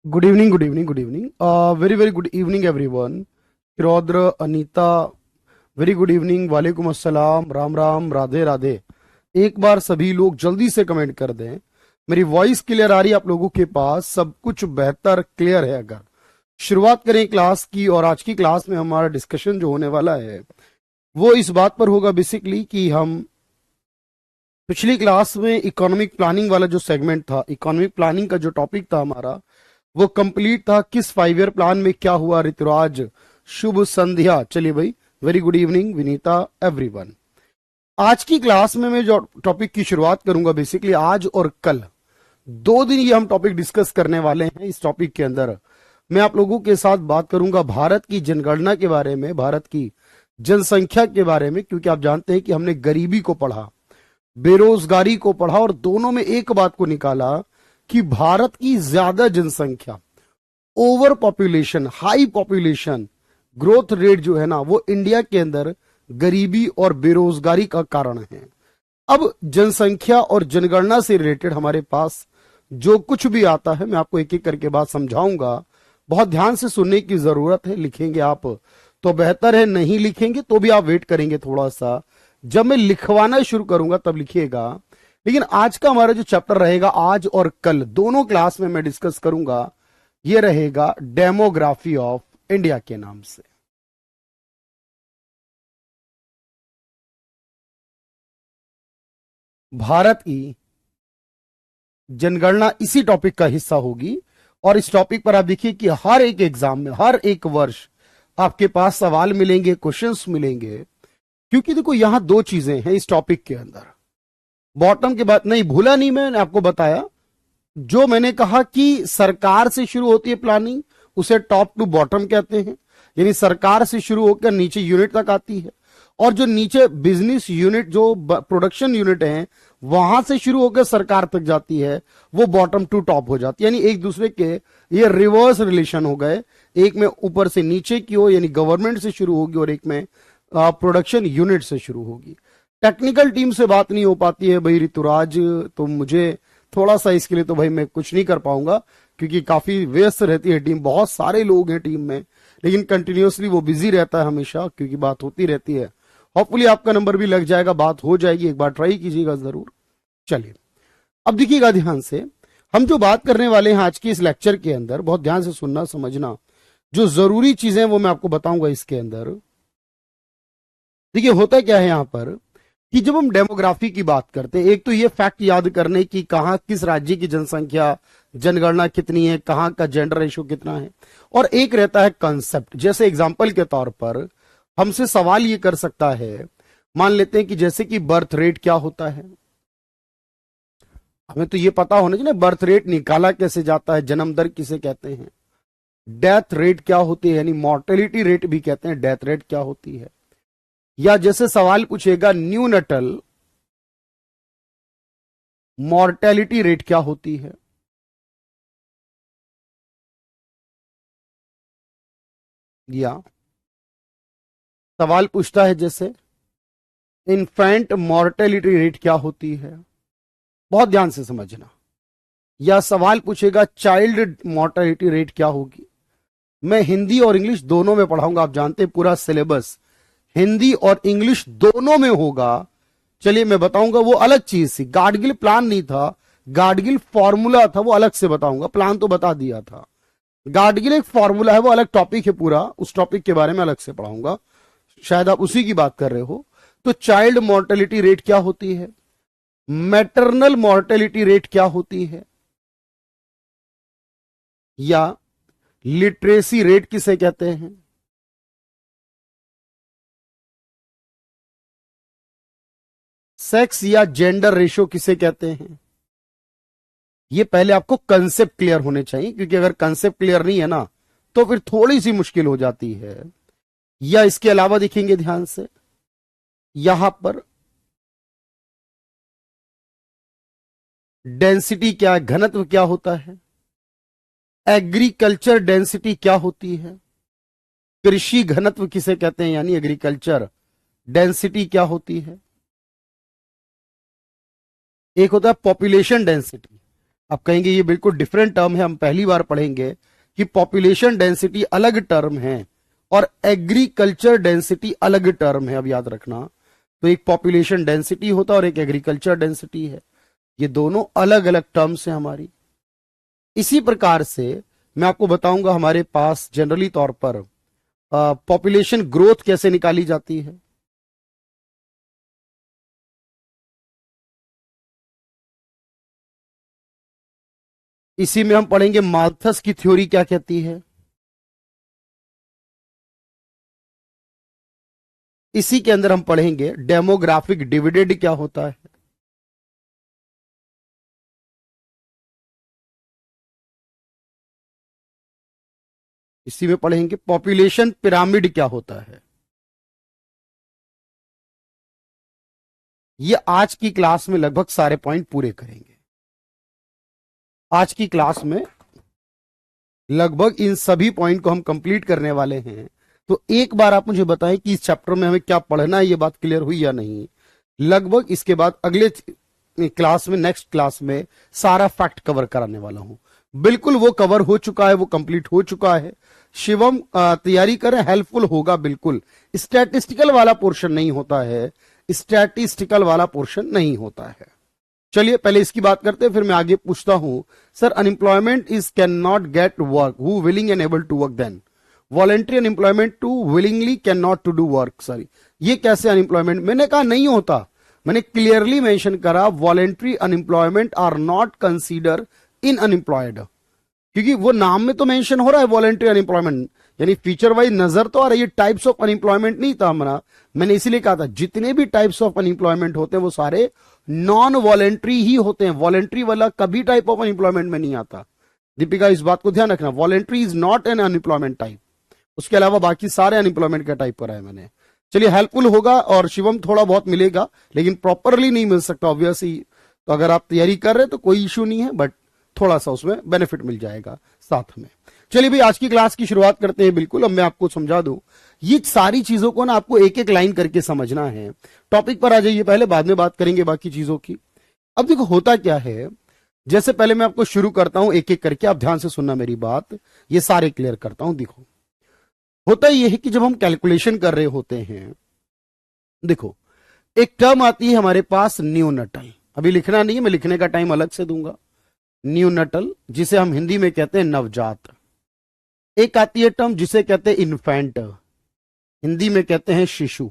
Good evening, good evening, good evening, very very good evening everyone. Shirodra, Anita, very good evening, वालेकुम अस्सलाम, राम राम, राधे राधे। एक बार सभी लोग जल्दी से कमेंट कर दें। मेरी वॉइस क्लियर आ रही है आप लोगों के पास? सब कुछ बेहतर क्लियर है? अगर शुरुआत करें क्लास की, और आज की क्लास में हमारा डिस्कशन जो होने वाला है वो इस बात पर होगा बेसिकली कि हम पिछली क्लास में इकोनॉमिक प्लानिंग वाला जो सेगमेंट था, इकोनॉमिक प्लानिंग का जो टॉपिक था हमारा, वो कंप्लीट था। किस 5 ईयर प्लान में क्या हुआ? ऋतुराज, शुभ संध्या। चलिए भाई, very good evening Vinita, everyone. आज की क्लास में मैं जो टॉपिक की शुरुआत करूंगा बेसिकली आज और कल 2 दिन ये हम टॉपिक डिस्कस करने वाले हैं। इस टॉपिक के अंदर मैं आप लोगों के साथ बात करूंगा भारत की जनगणना के बारे में, भारत की जनसंख्या के बारे में, क्योंकि आप जानते हैं कि हमने गरीबी को पढ़ा, बेरोजगारी को पढ़ा, और दोनों में एक बात को निकाला कि भारत की ज्यादा जनसंख्या, over population, high population, growth rate जो है ना, वो इंडिया के अंदर गरीबी और बेरोजगारी का कारण है। अब जनसंख्या और जनगणना से रिलेटेड हमारे पास जो कुछ भी आता है मैं आपको एक एक करके बात समझाऊंगा। बहुत ध्यान से सुनने की जरूरत है। लिखेंगे आप तो बेहतर है, नहीं लिखेंगे तो भी आप वेट करेंगे थोड़ा सा। जब मैं लिखवाना शुरू करूंगा तब लिखिएगा। लेकिन आज का हमारा जो चैप्टर रहेगा, आज और कल दोनों क्लास में मैं डिस्कस करूंगा, ये रहेगा डेमोग्राफी ऑफ इंडिया के नाम से। भारत की जनगणना इसी टॉपिक का हिस्सा होगी। और इस टॉपिक पर आप देखिए कि हर एक एग्जाम में, हर एक वर्ष आपके पास सवाल मिलेंगे, क्वेश्चंस मिलेंगे। क्योंकि देखो यहां दो चीजें हैं इस टॉपिक के अंदर। बॉटम के बाद नहीं भूला, नहीं मैंने आपको बताया, जो मैंने कहा कि सरकार से शुरू होती है प्लानिंग, उसे टॉप टू बॉटम कहते हैं। यानी सरकार से शुरू होकर नीचे यूनिट तक आती है, और जो नीचे बिजनेस यूनिट, जो प्रोडक्शन यूनिट है, वहां से शुरू होकर सरकार तक जाती है, वो बॉटम टू टॉप हो जाती है। यानी एक दूसरे के ये रिवर्स रिलेशन हो गए। एक में ऊपर से नीचे की हो, यानी गवर्नमेंट से शुरू होगी, और एक में प्रोडक्शन यूनिट से शुरू होगी। टेक्निकल टीम से बात नहीं हो पाती है भाई ऋतुराज, तो मुझे थोड़ा सा इसके लिए तो भाई मैं कुछ नहीं कर पाऊंगा, क्योंकि काफी व्यस्त रहती है टीम, बहुत सारे लोग हैं टीम में। लेकिन कंटिन्यूअसली वो बिजी रहता है हमेशा, क्योंकि बात होती रहती है। होपफुली आपका नंबर भी लग जाएगा, बात हो जाएगी, एक बार ट्राई कीजिएगा जरूर। चलिए अब देखिएगा ध्यान से, हम जो बात करने वाले हैं आज के इस लेक्चर के अंदर, बहुत ध्यान से सुनना समझना। जो जरूरी चीजें वो मैं आपको बताऊंगा इसके अंदर। देखिए होता क्या है यहां पर कि जब हम डेमोग्राफी की बात करते हैं, एक तो ये फैक्ट याद करने की कहां किस राज्य की जनसंख्या, जनगणना कितनी है, कहां का जेंडर रेशियो कितना है, और एक रहता है कंसेप्ट। जैसे एग्जांपल के तौर पर हमसे सवाल ये कर सकता है, मान लेते हैं कि जैसे कि बर्थ रेट क्या होता है। हमें तो ये पता होना चाहिए ना, बर्थ रेट निकाला कैसे जाता है, जन्म दर किसे कहते हैं, डेथ रेट क्या होती है, यानी मॉर्टेलिटी रेट भी कहते हैं, डेथ रेट क्या होती है। या जैसे सवाल पूछेगा न्यूनटल मॉर्टेलिटी रेट क्या होती है। या सवाल पूछता है जैसे इन्फेंट मॉर्टेलिटी रेट क्या होती है, बहुत ध्यान से समझना। या सवाल पूछेगा चाइल्ड मॉर्टेलिटी रेट क्या होगी। मैं हिंदी और इंग्लिश दोनों में पढ़ाऊंगा, आप जानते हैं पूरा सिलेबस हिंदी और इंग्लिश दोनों में होगा। चलिए मैं बताऊंगा, वो अलग चीज थी, गाडगिल प्लान नहीं था, गाडगिल फॉर्मूला था, वो अलग से बताऊंगा। प्लान तो बता दिया था, गाडगिल एक फॉर्मूला है, वो अलग टॉपिक है पूरा, उस टॉपिक के बारे में अलग से पढ़ाऊंगा। शायद आप उसी की बात कर रहे हो। तो चाइल्ड मॉर्टेलिटी रेट क्या होती है, मैटरनल मॉर्टेलिटी रेट क्या होती है, या लिटरेसी रेट किसे कहते हैं, सेक्स या जेंडर रेशियो किसे कहते हैं। ये पहले आपको कंसेप्ट क्लियर होने चाहिए, क्योंकि अगर कंसेप्ट क्लियर नहीं है ना तो फिर थोड़ी सी मुश्किल हो जाती है। या इसके अलावा देखेंगे ध्यान से, यहां पर डेंसिटी क्या है, घनत्व क्या होता है, एग्रीकल्चर डेंसिटी क्या होती है, कृषि घनत्व किसे कहते हैं, यानी एग्रीकल्चर डेंसिटी क्या होती है। एक होता है पॉपुलेशन डेंसिटी, आप कहेंगे ये बिल्कुल डिफरेंट टर्म है, हम पहली बार पढ़ेंगे कि पॉपुलेशन डेंसिटी अलग टर्म है और एग्रीकल्चर डेंसिटी अलग टर्म है। अब याद रखना, तो एक पॉपुलेशन डेंसिटी होता है और एक एग्रीकल्चर डेंसिटी है, ये दोनों अलग अलग टर्म्स हैं हमारी। इसी प्रकार से मैं आपको बताऊंगा हमारे पास जनरली तौर पर पॉपुलेशन ग्रोथ कैसे निकाली जाती है। इसी में हम पढ़ेंगे माल्थस की थ्योरी क्या कहती है। इसी के अंदर हम पढ़ेंगे डेमोग्राफिक डिविडेंड क्या होता है। इसी में पढ़ेंगे पॉपुलेशन पिरामिड क्या होता है। ये आज की क्लास में लगभग सारे पॉइंट पूरे करेंगे। आज की क्लास में लगभग इन सभी पॉइंट को हम कंप्लीट करने वाले हैं। तो एक बार आप मुझे बताएं कि इस चैप्टर में हमें क्या पढ़ना है, ये बात क्लियर हुई या नहीं। लगभग इसके बाद अगले क्लास में, नेक्स्ट क्लास में सारा फैक्ट कवर कराने वाला हूं। बिल्कुल वो कवर हो चुका है, वो कंप्लीट हो चुका है। शिवम तैयारी करें, हेल्पफुल होगा बिल्कुल। स्टैटिस्टिकल वाला पोर्शन नहीं होता है, स्टैटिस्टिकल वाला पोर्शन नहीं होता है। चलिए पहले इसकी बात करते हैं, फिर मैं आगे पूछता हूं। Sir, unemployment is can not get work, who willing and able to work then voluntary unemployment to willingly can not to do work. Sorry, ये कैसे अनएम्प्लॉयमेंट? मैंने कहा नहीं होता, मैंने क्लियरली मेंशन करा voluntary unemployment are not consider in unemployed, क्योंकि वो नाम में तो मेंशन हो रहा है वॉलेंट्री अनएम्प्लॉयमेंट, यानी फीचर वाइज नजर तो आ रहा है। ये टाइप्स ऑफ अनएम्प्लॉयमेंट नहीं था हमारा, मैंने इसीलिए कहा था जितने भी टाइप्स ऑफ अनएम्प्लॉयमेंट होते हैं वो सारे नॉन वॉलेंट्री ही होते हैं। वॉलेंट्री वाला कभी टाइप ऑफ अनएम्प्लॉयमेंट में नहीं आता। दीपिका, इस बात को ध्यान रखना, voluntary is not an unemployment type. उसके अलावा बाकी सारे अनएम्प्लॉयमेंट का टाइप करा है मैंने। चलिए, हेल्पफुल होगा और शिवम थोड़ा बहुत मिलेगा, लेकिन प्रॉपरली नहीं मिल सकता ऑब्वियसली। तो अगर आप तैयारी कर रहे हैं तो कोई इश्यू नहीं है, बट थोड़ा सा उसमें बेनिफिट मिल जाएगा साथ में। चलिए भाई, आज की क्लास की शुरुआत करते हैं। बिल्कुल, अब मैं आपको समझा दूं, ये सारी चीजों को ना आपको एक एक लाइन करके समझना है। टॉपिक पर आ जाइए पहले, बाद में बात करेंगे बाकी चीजों की। अब देखो होता क्या है, जैसे पहले मैं आपको शुरू करता हूं एक एक करके, आप ध्यान से सुनना मेरी बात, ये सारे क्लियर करता हूं। देखो होता यह है कि जब हम कैलकुलेशन कर रहे होते हैं, देखो एक टर्म आती है हमारे पास न्यूनटल। अभी लिखना नहीं है, मैं लिखने का टाइम अलग से दूंगा। न्यूनटल, जिसे हम हिंदी में कहते हैं नवजात। एक आती है टर्म जिसे कहते हैं इन्फेंट, हिंदी में कहते हैं शिशु।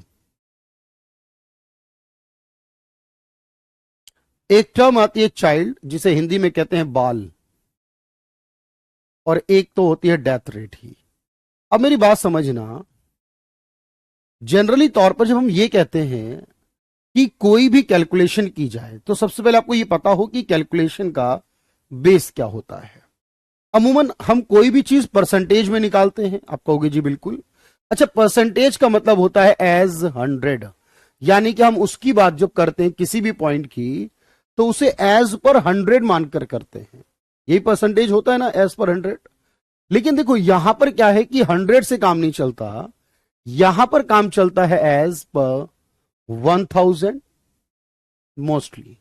एक टर्म आती है चाइल्ड, जिसे हिंदी में कहते हैं बाल। और एक तो होती है डेथ रेट ही। अब मेरी बात समझना, जनरली तौर पर जब हम ये कहते हैं कि कोई भी कैलकुलेशन की जाए, तो सबसे पहले आपको ये पता हो कि कैलकुलेशन का बेस क्या होता है। अमूमन हम कोई भी चीज परसेंटेज में निकालते हैं। आप कहोगे जी बिल्कुल। अच्छा, परसेंटेज का मतलब होता है एज 100, यानी कि हम उसकी बात जब करते हैं किसी भी पॉइंट की, तो उसे एज पर 100 मानकर करते हैं। यही परसेंटेज होता है ना, एज पर 100। लेकिन देखो यहां पर क्या है कि 100 से काम नहीं चलता, यहां पर काम चलता है एज पर 1000 मोस्टली,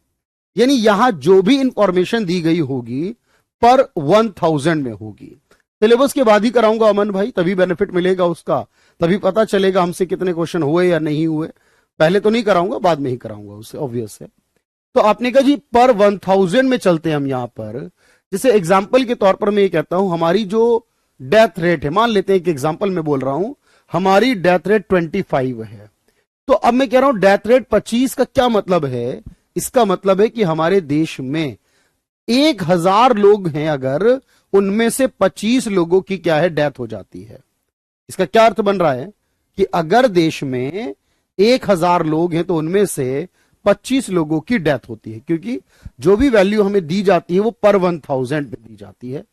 यानी यहां जो भी इंफॉर्मेशन दी गई होगी पर 1000 में होगी। सिलेबस के बाद ही कराऊंगा अमन भाई, तभी बेनिफिट मिलेगा उसका, तभी पता चलेगा हमसे कितने क्वेश्चन हुए या नहीं हुए। पहले तो नहीं कराऊंगा, बाद में ही कराऊंगा, उससे ऑब्वियस है। तो आपने कहा जी पर 1000 में चलते हैं हम यहां पर। जैसे एग्जाम्पल के तौर पर मैं ये कहता हूं, हमारी जो डेथ रेट है, मान लेते हैं कि एग्जाम्पल में बोल रहा हूं, हमारी डेथ रेट 25 है। तो अब मैं कह रहा हूं डेथ रेट 25 का क्या मतलब है? इसका मतलब है कि हमारे देश में 1000 लोग हैं, अगर उनमें से 25 लोगों की क्या है, डेथ हो जाती है। इसका क्या अर्थ बन रहा है कि अगर देश में 1000 लोग हैं तो उनमें से 25 लोगों की डेथ होती है, क्योंकि जो भी वैल्यू हमें दी जाती है वो पर 1000 पे दी जाती है।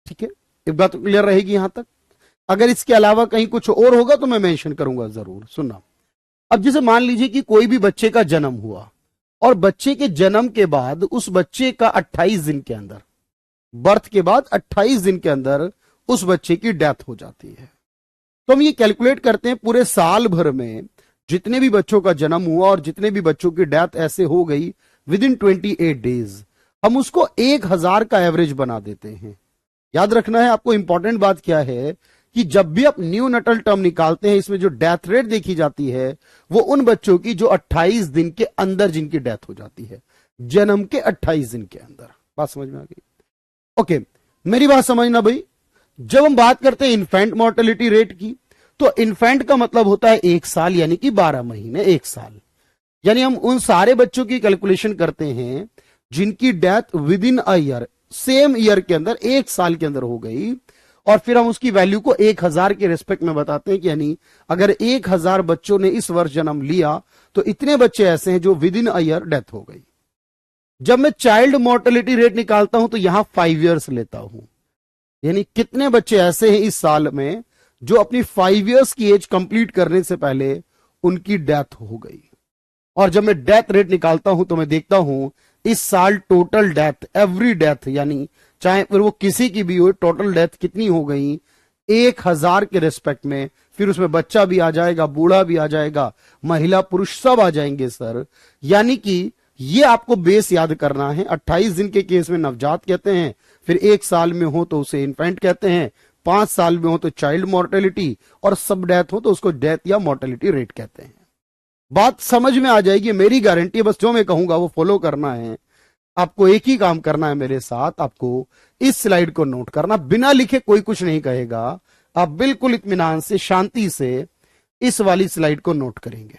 ठीक है, एक बात क्लियर रहेगी यहां तक। अगर इसके अलावा कहीं कुछ और होगा तो मैं मेंशन करूंगा जरूर, सुनना। अब जैसे मान लीजिए कि कोई भी बच्चे का जन्म हुआ और बच्चे के जन्म के बाद उस बच्चे का 28 दिन के अंदर, बर्थ के बाद 28 दिन के अंदर उस बच्चे की डेथ हो जाती है। तो हम ये कैलकुलेट करते हैं पूरे साल भर में जितने भी बच्चों का जन्म हुआ और जितने भी बच्चों की डेथ ऐसे हो गई विद इन 28 डेज, हम उसको 1000 का एवरेज बना देते हैं। याद रखना है आपको, इंपॉर्टेंट बात क्या है कि जब भी आप न्यू नटल टर्म निकालते हैं, इसमें जो डेथ रेट देखी जाती है वो उन बच्चों की जो 28 दिन के अंदर जिनकी डेथ हो जाती है, जन्म के 28 दिन के अंदर। बात समझ में आ गई? ओके, मेरी बात समझना भाई। जब हम बात करते हैं इन्फेंट मोर्टेलिटी रेट की, तो इन्फेंट का मतलब होता है 1 साल, यानी कि 12 महीने, 1 साल। यानी हम उन सारे बच्चों की कैलकुलेशन करते हैं जिनकी death with in a year, same year के अंदर, 1 साल के अंदर हो गई, और फिर हम उसकी वैल्यू को 1000 के रेस्पेक्ट में बताते हैं कि यानी अगर 1000 बच्चों ने इस वर्ष जन्म लिया तो इतने बच्चे ऐसे हैं जो with in a year death हो गई। जब मैं चाइल्ड मोर्टेलिटी रेट निकालता हूं तो यहां 5 इयर्स लेता हूं, यानी कितने बच्चे ऐसे हैं इस साल में जो अपनी 5 इयर्स की एज कंप्लीट करने से पहले उनकी डेथ हो गई। और जब मैं डेथ रेट निकालता हूं तो मैं देखता हूं इस साल टोटल डेथ, एवरी डेथ, यानी चाहे फिर वो किसी की भी हो, टोटल डेथ कितनी हो गई 1000 के रेस्पेक्ट में। फिर उसमें बच्चा भी आ जाएगा, बूढ़ा भी आ जाएगा, महिला पुरुष सब आ जाएंगे सर। यानी कि ये आपको बेस याद करना है। 28 दिन के केस में नवजात कहते हैं, फिर 1 साल में हो तो उसे इन्फेंट कहते हैं, 5 साल में हो तो चाइल्ड मोर्टेलिटी, और सब डेथ हो तो उसको डेथ या मोर्टेलिटी रेट कहते हैं। बात समझ में आ जाएगी, मेरी गारंटी है। बस जो मैं कहूंगा वो फॉलो करना है। आपको एक ही काम करना है मेरे साथ, आपको इस स्लाइड को नोट करना, बिना लिखे कोई कुछ नहीं कहेगा। आप बिल्कुल इत्मीनान से, शांति से इस वाली स्लाइड को नोट करेंगे।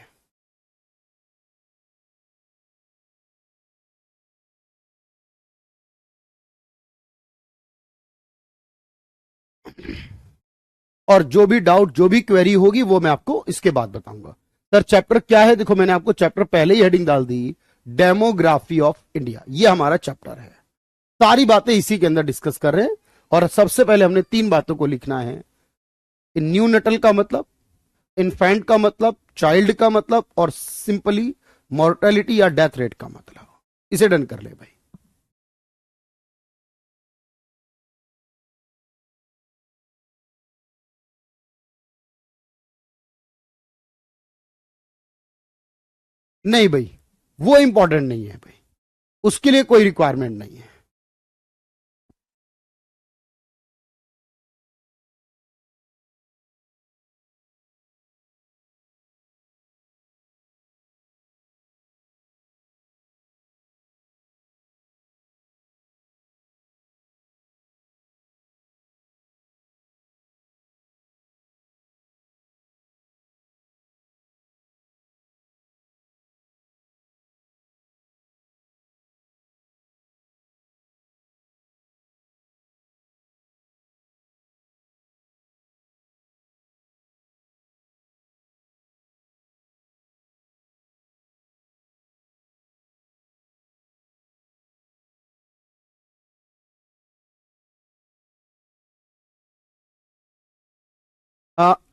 और जो भी डाउट, जो भी क्वेरी होगी वो मैं आपको इसके बाद बताऊंगा। सर चैप्टर क्या है? देखो मैंने आपको चैप्टर पहले ही हेडिंग डाल दी, डेमोग्राफी ऑफ इंडिया, ये हमारा चैप्टर है। सारी बातें इसी के अंदर डिस्कस कर रहे हैं। और सबसे पहले हमने 3 बातों को लिखना है। न्यू नटल का मतलब, इन्फेंट का मतलब, चाइल्ड का मतलब, और सिंपली मॉर्टेलिटी या डेथ रेट का मतलब। इसे डन कर ले भाई। नहीं भाई, वो इंपॉर्टेंट नहीं है भाई, उसके लिए कोई रिक्वायरमेंट नहीं है।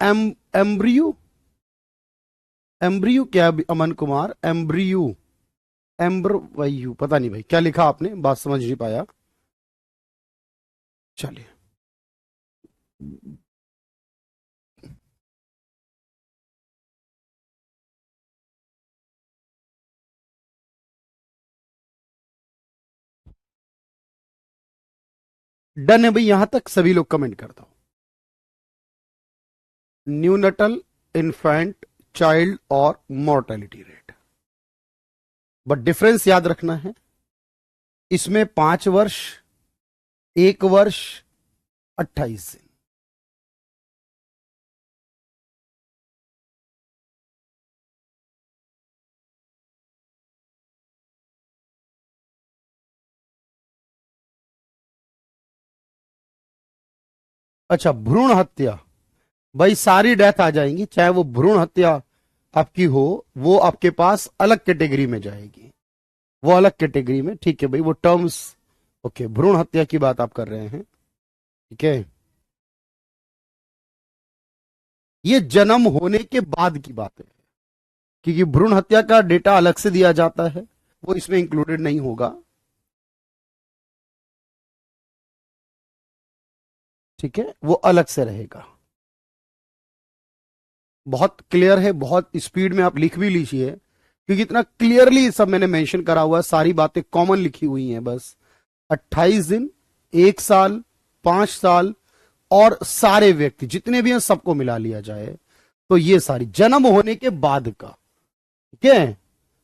एम एम्ब्रियो, एम्ब्रियो क्या अमन कुमार? एम्ब्रियो, एम्ब्रयू, पता नहीं भाई क्या लिखा आपने, बात समझ नहीं पाया। चलिए, डन है भाई, यहां तक सभी लोग कमेंट कर दो। न्यूनटल, इन्फेंट, चाइल्ड और मॉर्टेलिटी रेट। बट डिफरेंस याद रखना है, इसमें 5 वर्ष, 1 वर्ष, 28 दिन। अच्छा, भ्रूण हत्या, भाई सारी डेथ आ जाएंगी, चाहे वो भ्रूण हत्या आपकी हो, वो आपके पास अलग कैटेगरी में जाएगी, वो अलग कैटेगरी में। ठीक है भाई, वो टर्म्स, ओके, भ्रूण हत्या की बात आप कर रहे हैं, ठीक है। ये जन्म होने के बाद की बात है, क्योंकि भ्रूण हत्या का डेटा अलग से दिया जाता है, वो इसमें इंक्लूडेड नहीं होगा, ठीक है, वो अलग से रहेगा। बहुत क्लियर है, बहुत स्पीड में आप लिख भी लीजिए, क्योंकि इतना क्लियरली सब मैंने मेंशन करा हुआ है, सारी बातें कॉमन लिखी हुई हैं, बस 28 दिन, 1 साल, 5 साल, और सारे व्यक्ति जितने भी हैं सबको मिला लिया जाए तो ये सारी जन्म होने के बाद का, ठीक है।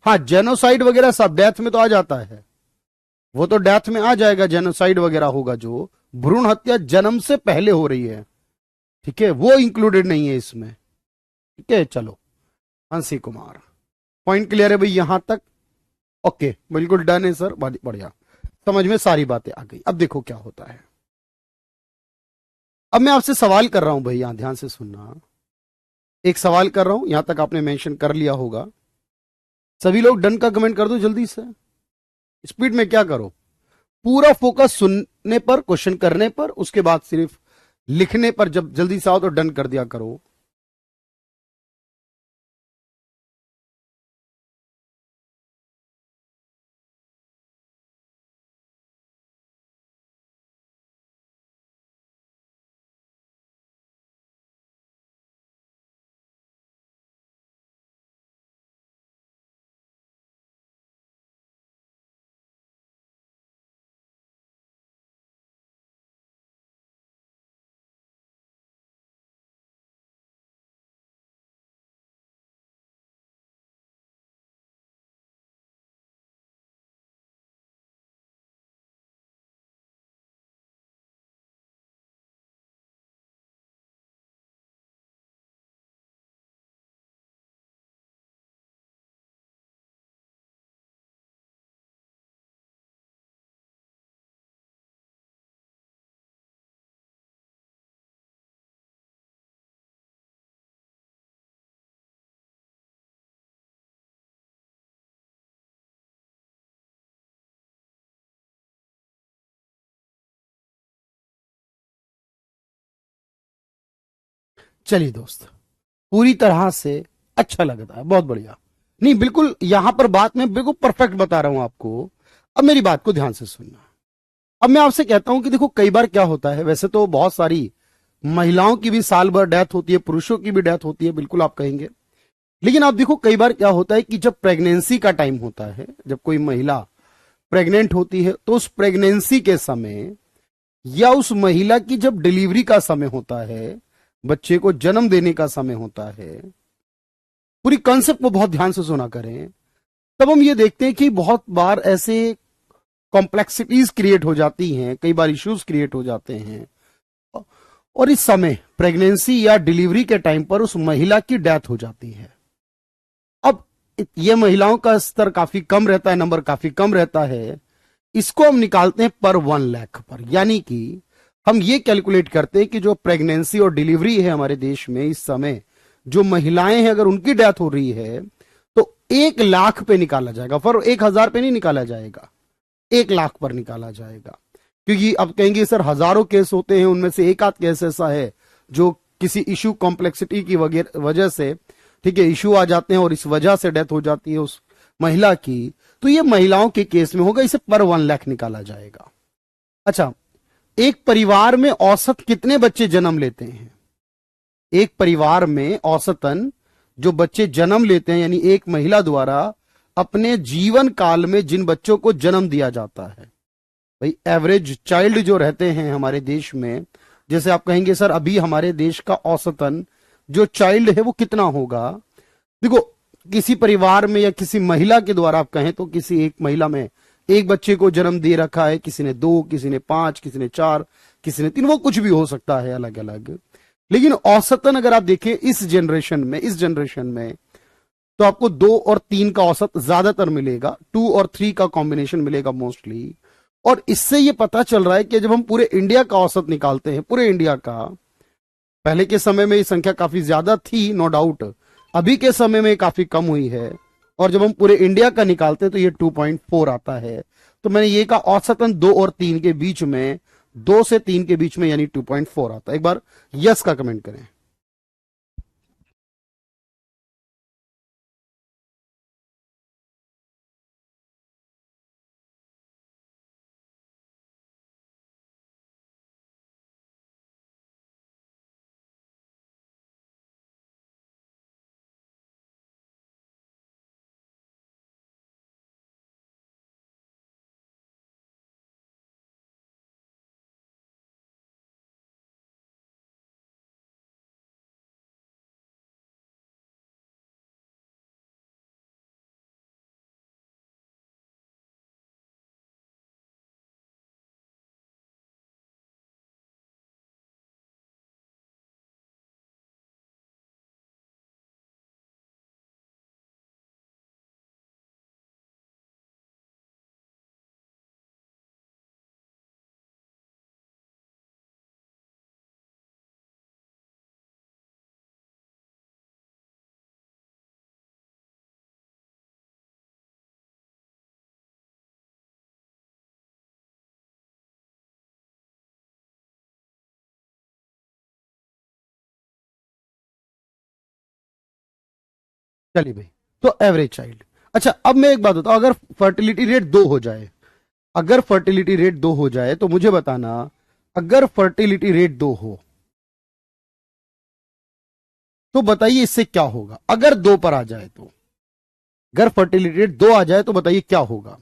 हाँ, जेनोसाइड वगैरह सब डेथ में तो आ जाता है, वो तो डेथ में आ जाएगा, जेनोसाइड वगैरह होगा। जो भ्रूण हत्या जन्म से पहले हो रही है, ठीक है, वो इंक्लूडेड नहीं है इसमें, ठीक है। चलो, हंसी कुमार, पॉइंट क्लियर है भाई यहां तक? ओके, बिल्कुल डन है सर, बढ़िया, समझ में सारी बातें आ गई। अब देखो क्या होता है। अब मैं आपसे सवाल कर रहा हूं भाई, यहां ध्यान से सुनना। एक सवाल कर रहा हूं, यहां तक आपने मेंशन कर लिया होगा। सभी लोग डन का कमेंट कर दो जल्दी से, स्पीड में क्या करो, पूरा फोकस सुनने पर, क्वेश्चन करने पर, उसके बाद सिर्फ लिखने पर जब जल्दी से आओ तो डन कर दिया करो। चलिए दोस्त, पूरी तरह से अच्छा लग रहा है, बहुत बढ़िया। नहीं, बिल्कुल यहां पर बात मैं बिल्कुल परफेक्ट बता रहा हूं आपको। अब मेरी बात को ध्यान से सुनना। अब मैं आपसे कहता हूं कि देखो, कई बार क्या होता है, वैसे तो बहुत सारी महिलाओं की भी साल भर डेथ होती है, पुरुषों की भी डेथ होती है, बिल्कुल आप कहेंगे। लेकिन आप देखो, कई बार क्या होता है कि जब प्रेगनेंसी का टाइम होता है, जब कोई महिला प्रेग्नेंट होती है, तो उस प्रेगनेंसी के समय या उस महिला की जब डिलीवरी का समय होता है, बच्चे को जन्म देने का समय होता है, पूरी कॉन्सेप्ट को बहुत ध्यान से सुना करें। तब हम ये देखते हैं कि बहुत बार ऐसे कॉम्प्लेक्सिटीज क्रिएट हो जाती हैं, कई बार इश्यूज क्रिएट हो जाते हैं, और इस समय प्रेगनेंसी या डिलीवरी के टाइम पर उस महिला की डेथ हो जाती है। अब ये महिलाओं का स्तर काफी कम रहता है, नंबर काफी कम रहता है। इसको हम निकालते हैं पर 1 लाख पर, यानी कि हम ये कैलकुलेट करते हैं कि जो प्रेगनेंसी और डिलीवरी है हमारे देश में इस समय, जो महिलाएं हैं, अगर उनकी डेथ हो रही है तो 1 लाख पे निकाला जाएगा, पर 1,000 पे नहीं निकाला जाएगा, 1 लाख पर निकाला जाएगा। क्योंकि अब कहेंगे सर हजारों केस होते हैं, उनमें से एक आध केस ऐसा है जो किसी इशू कॉम्प्लेक्सिटी की वजह से, ठीक है, इशू आ जाते हैं और इस वजह से डेथ हो जाती है उस महिला की। तो ये महिलाओं के केस में होगा, इसे पर 1 लाख निकाला जाएगा। अच्छा, एक परिवार में औसत कितने बच्चे जन्म लेते हैं? एक परिवार में औसतन जो बच्चे जन्म लेते हैं, यानी एक महिला द्वारा अपने जीवन काल में जिन बच्चों को जन्म दिया जाता है, भाई एवरेज चाइल्ड जो रहते हैं हमारे देश में, जैसे आप कहेंगे सर अभी हमारे देश का औसतन जो चाइल्ड है वो कितना होगा? देखो, किसी परिवार में या किसी महिला के द्वारा आप कहें तो किसी एक महिला में एक बच्चे को जन्म दे रखा है, किसी ने 2, किसी ने 5, किसी ने 4, किसी ने 3, वो कुछ भी हो सकता है अलग अलग। लेकिन औसतन अगर आप देखें इस जनरेशन में तो आपको 2 और 3 का औसत ज्यादातर मिलेगा, 2 और 3 का कॉम्बिनेशन मिलेगा मोस्टली। और इससे यह पता चल रहा है कि जब हम पूरे इंडिया का औसत निकालते हैं, पूरे इंडिया का, पहले के समय में ये संख्या काफी ज्यादा थी, नो डाउट, अभी के समय में काफी कम हुई है, और जब हम पूरे इंडिया का निकालते हैं तो ये 2.4 आता है। तो मैंने ये कहा औसतन 2 और 3 के बीच में, 2 से 3 के बीच में, यानी 2.4 आता है। एक बार यस का कमेंट करें। चलिए भाई, तो एवरेज चाइल्ड। अच्छा, अब मैं एक बात बताऊं, अगर फर्टिलिटी रेट 2 हो जाए, अगर फर्टिलिटी रेट 2 हो जाए तो मुझे बताना, अगर फर्टिलिटी रेट 2 हो तो बताइए इससे क्या होगा। अगर 2 पर आ जाए तो, अगर फर्टिलिटी रेट 2 आ जाए तो बताइए क्या होगा।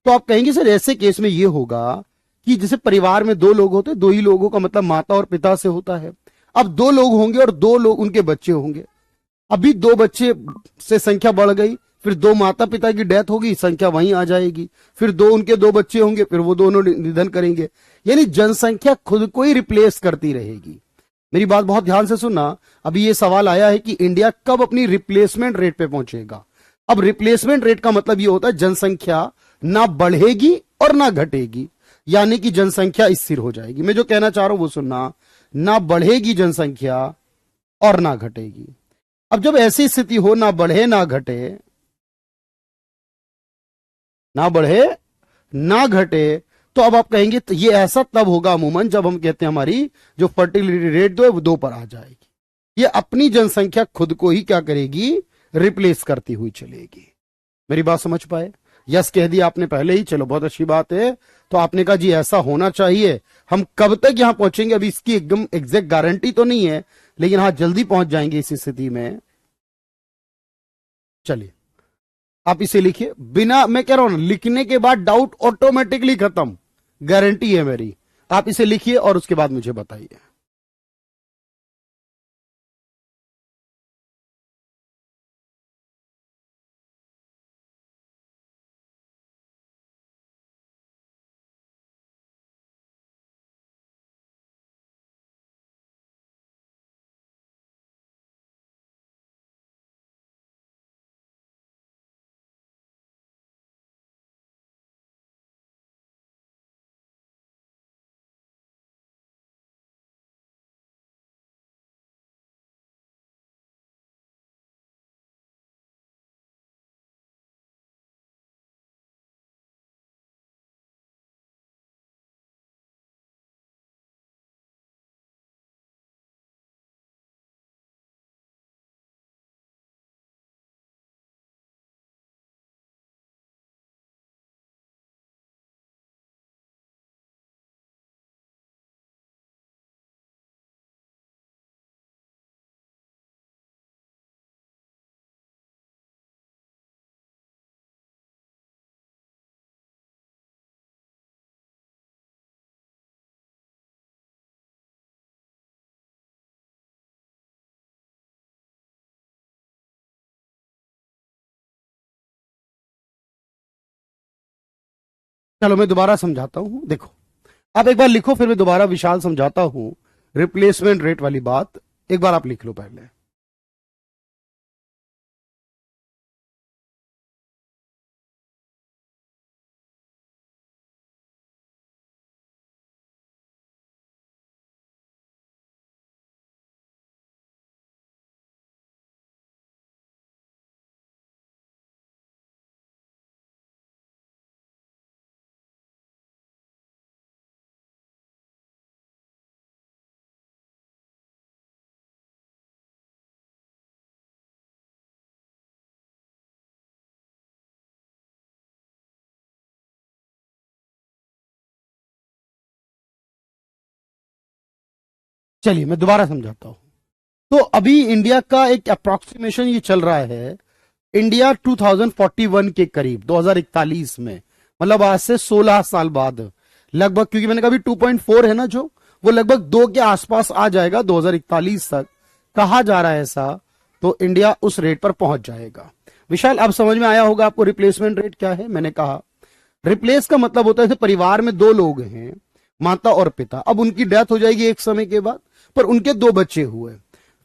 तो आप कहेंगे सर ऐसे केस में ये होगा कि जैसे परिवार में 2 लोग होते, 2 ही लोगों का मतलब माता और पिता से होता है। अब 2 लोग होंगे और 2 लोग उनके बच्चे होंगे। अभी 2 बच्चे से संख्या बढ़ गई, फिर 2 माता पिता की डेथ होगी, संख्या वहीं आ जाएगी। फिर 2 उनके 2 बच्चे होंगे, फिर वो दोनों निधन करेंगे। यानी जनसंख्या खुद को ही रिप्लेस करती रहेगी। मेरी बात बहुत ध्यान से सुनना। अभी ये सवाल आया है कि इंडिया कब अपनी रिप्लेसमेंट रेट पे पहुंचेगा। अब रिप्लेसमेंट रेट का मतलब ये होता है जनसंख्या ना बढ़ेगी और ना घटेगी, यानी कि जनसंख्या स्थिर हो जाएगी। मैं जो कहना चाह रहा हूं वो सुनना, ना बढ़ेगी जनसंख्या और ना घटेगी। अब जब ऐसी स्थिति हो, ना बढ़े ना घटे, ना बढ़े ना घटे, तो अब आप कहेंगे तो ये ऐसा तब होगा अमूमन जब हम कहते हैं हमारी जो फर्टिलिटी रेट 2 है वो 2 पर आ जाएगी। ये अपनी जनसंख्या खुद को ही क्या करेगी, रिप्लेस करती हुई चलेगी। मेरी बात समझ पाए? यस कह दिया आपने पहले ही, चलो बहुत अच्छी बात है। तो आपने कहा जी ऐसा होना चाहिए। हम कब तक यहां पहुंचेंगे अभी इसकी एकदम एग्जैक्ट गारंटी तो नहीं है, लेकिन हाँ जल्दी पहुंच जाएंगे इस स्थिति में। चलिए आप इसे लिखिए, बिना, मैं कह रहा हूं ना, लिखने के बाद डाउट ऑटोमेटिकली खत्म, गारंटी है मेरी। आप इसे लिखिए और उसके बाद मुझे बताइए। चलो मैं दोबारा समझाता हूं, देखो आप एक बार लिखो, फिर मैं दोबारा विशाल समझाता हूं। रिप्लेसमेंट रेट वाली बात एक बार आप लिख लो पहले। चलिए मैं दोबारा समझाता हूं। तो अभी इंडिया का एक अप्रोक्सीमेशन ये चल रहा है, इंडिया 2041 के करीब, 2041 में, मतलब आज से 16 साल बाद लगभग, क्योंकि मैंने कहा 2.4 है ना जो, वो लगभग 2 के आसपास आ जाएगा 2041 तक, कहा जा रहा है ऐसा। तो इंडिया उस रेट पर पहुंच जाएगा। विशाल अब समझ में आया होगा आपको रिप्लेसमेंट रेट क्या है। मैंने कहा रिप्लेस का मतलब होता है जैसे परिवार में 2 लोग हैं, माता और पिता, अब उनकी डेथ हो जाएगी एक समय के बाद, पर उनके 2 बच्चे हुए,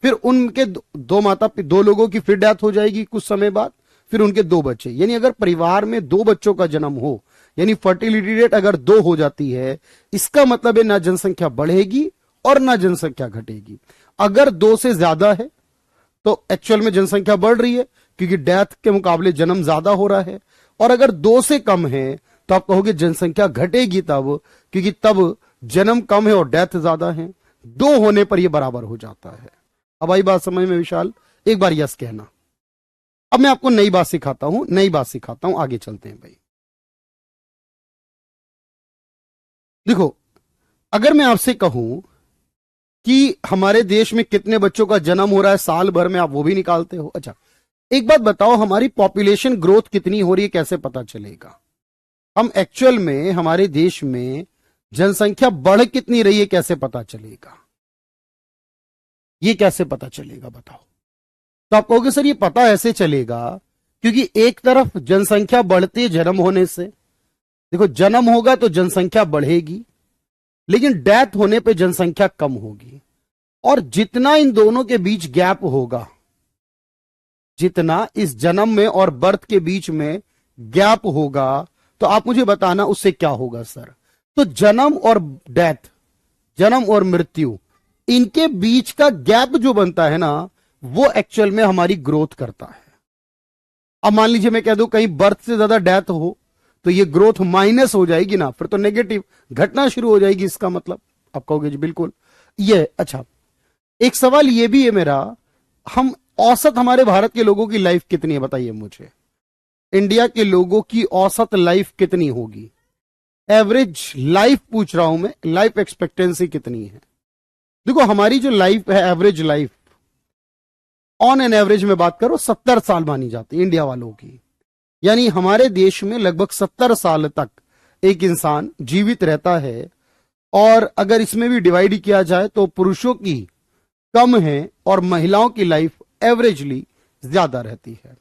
फिर उनके दो माता 2 लोगों की फिर डेथ हो जाएगी कुछ समय बाद, फिर उनके 2 बच्चे। यानी अगर परिवार में 2 बच्चों का जन्म हो, यानी फर्टिलिटी रेट अगर 2 हो जाती है, इसका मतलब है ना जनसंख्या बढ़ेगी और ना जनसंख्या घटेगी। अगर 2 से ज्यादा है तो एक्चुअल में जनसंख्या बढ़ रही है, क्योंकि डेथ के मुकाबले जन्म ज्यादा हो रहा है। और अगर 2 से कम है तो आप कहोगे जनसंख्या घटेगी तब, क्योंकि तब जन्म कम है और डेथ ज्यादा है। 2 होने पर यह बराबर हो जाता है। अब आई बात समझ में विशाल? एक बार यस कहना। अब मैं आपको नई बात सिखाता हूं, नई बात सिखाता हूं, आगे चलते हैं भाई। देखो, अगर मैं आपसे कहूं कि हमारे देश में कितने बच्चों का जन्म हो रहा है साल भर में, आप वो भी निकालते हो। अच्छा, एक बात बताओ, हमारी पॉपुलेशन ग्रोथ कितनी हो रही है, कैसे पता चलेगा? हम एक्चुअल में हमारे देश में जनसंख्या बढ़ कितनी रही है, कैसे पता चलेगा? ये कैसे पता चलेगा बताओ? तो आप कहोगे सर ये पता ऐसे चलेगा क्योंकि एक तरफ जनसंख्या बढ़ती है जन्म होने से। देखो, जन्म होगा तो जनसंख्या बढ़ेगी, लेकिन डेथ होने पे जनसंख्या कम होगी। और जितना इन दोनों के बीच गैप होगा, जितना इस जन्म में और बर्थ के बीच में गैप होगा, तो आप मुझे बताना उससे क्या होगा सर। तो जन्म और डेथ, जन्म और मृत्यु, इनके बीच का गैप जो बनता है ना, वो एक्चुअल में हमारी ग्रोथ करता है। अब मान लीजिए मैं कह दूं कहीं बर्थ से ज्यादा डेथ हो, तो ये ग्रोथ माइनस हो जाएगी ना, फिर तो नेगेटिव घटना शुरू हो जाएगी इसका मतलब। आप कहोगे जी बिल्कुल ये अच्छा। एक सवाल ये भी है मेरा, हम औसत हमारे भारत के लोगों की लाइफ कितनी है बताइए मुझे। इंडिया के लोगों की औसत लाइफ कितनी होगी? एवरेज लाइफ पूछ रहा हूं मैं, लाइफ एक्सपेक्टेंसी कितनी है? देखो, हमारी जो लाइफ है, average life, on an average में बात करो 70 साल मानी जाती है इंडिया वालों की। यानी हमारे देश में लगभग 70 साल तक एक इंसान जीवित रहता है। और अगर इसमें भी डिवाइड किया जाए तो पुरुषों की कम है और महिलाओं की लाइफ एवरेजली ज्यादा रहती है।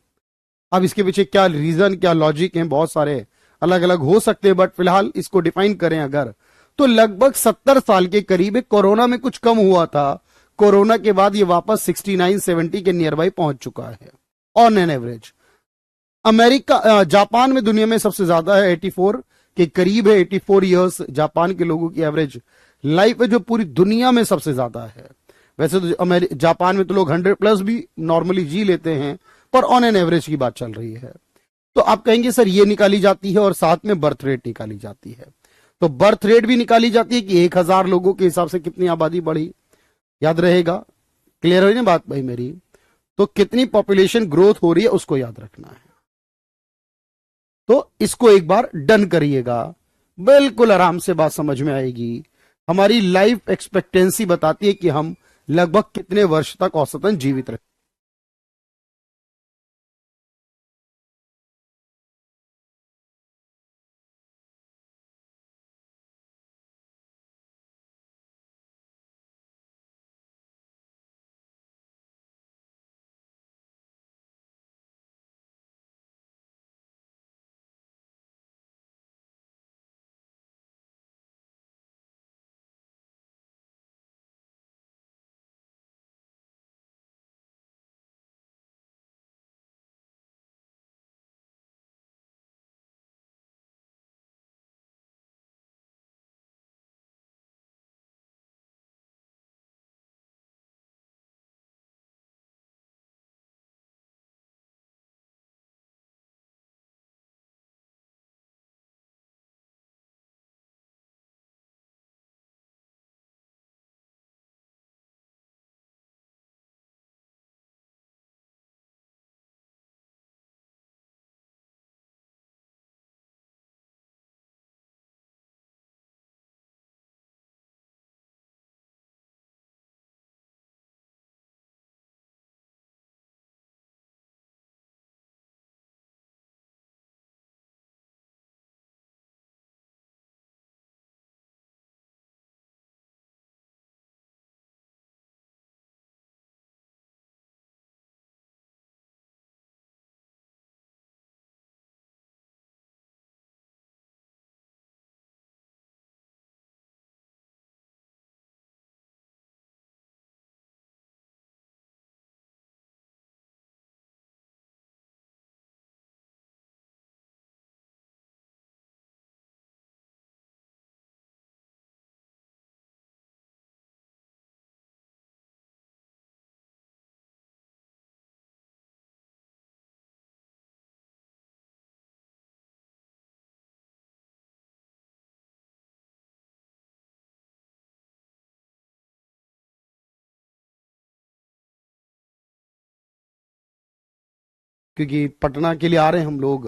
अब इसके पीछे क्या रीजन, क्या लॉजिक है, बहुत सारे अलग अलग हो सकते हैं, बट फिलहाल इसको डिफाइन करें अगर, तो लगभग 70 साल के करीब है। कोरोना में कुछ कम हुआ था, कोरोना के बाद ये वापस 69-70 के नियर बाई पहुंच चुका है ऑन एन एवरेज। जापान में दुनिया में सबसे ज्यादा है, 84 के करीब है। 84 ईयर्स जापान के लोगों की एवरेज लाइफ है, जो पूरी दुनिया में सबसे ज्यादा है। वैसे तो जापान में तो लोग 100+ भी नॉर्मली जी लेते हैं, पर ऑन एन एवरेज की बात चल रही है। तो आप कहेंगे सर ये निकाली जाती है और साथ में बर्थ रेट निकाली जाती है। तो बर्थ रेट भी निकाली जाती है कि 1000 लोगों के हिसाब से कितनी आबादी बढ़ी, याद रहेगा। क्लियर हुई ना बात भाई मेरी? तो कितनी पॉपुलेशन ग्रोथ हो रही है उसको याद रखना है। तो इसको एक बार डन करिएगा, बिल्कुल आराम से बात समझ में आएगी। हमारी लाइफ एक्सपेक्टेंसी बताती है कि हम लगभग कितने वर्ष तक औसतन जीवित रहे। क्योंकि पटना के लिए आ रहे हैं हम लोग,